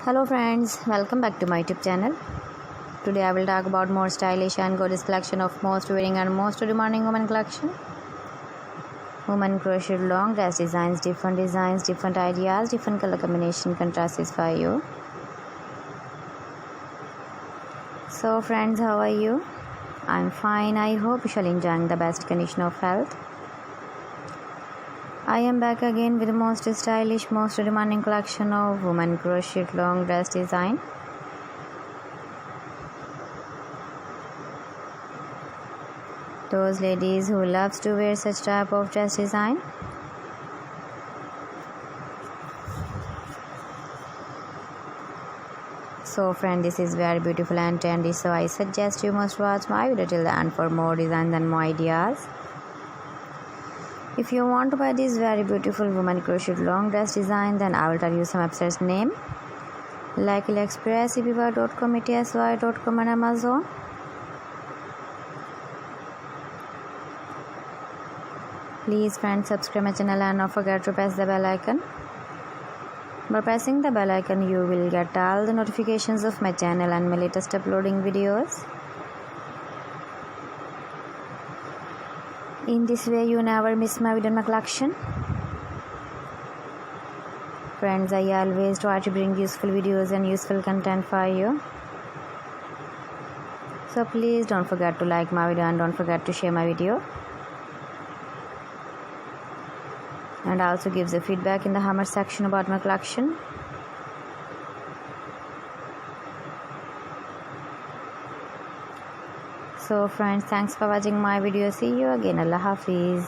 Hello friends, welcome back to my YouTube channel. Today I will talk about more stylish and gorgeous collection of most wearing and most demanding women collection. Women crocheted long dress designs, different ideas, different color combination contrasts for you. So friends, how are you? I'm fine. I hope you shall enjoying the best condition of health. I am back again with the most stylish, most demanding collection of women crocheted long dress design. Those ladies who loves to wear such type of dress design. So friend, this is very beautiful and trendy, so I suggest you must watch my video till the end for more designs and more ideas. If you want to buy this very beautiful woman crocheted long dress design, then I will tell you some websites name like AliExpress, eBay.com, etsy.com and Amazon. Please friends, subscribe my channel and don't forget to press the bell icon. By pressing the bell icon, you will get all the notifications of my channel and my latest uploading videos. In this way, you never miss my video in my collection. Friends, I always try to bring useful videos and useful content for you. So please don't forget to like my video and don't forget to share my video. And also give the feedback in the comment section about my collection. So friends, thanks for watching my video. See you again. Allah Hafiz.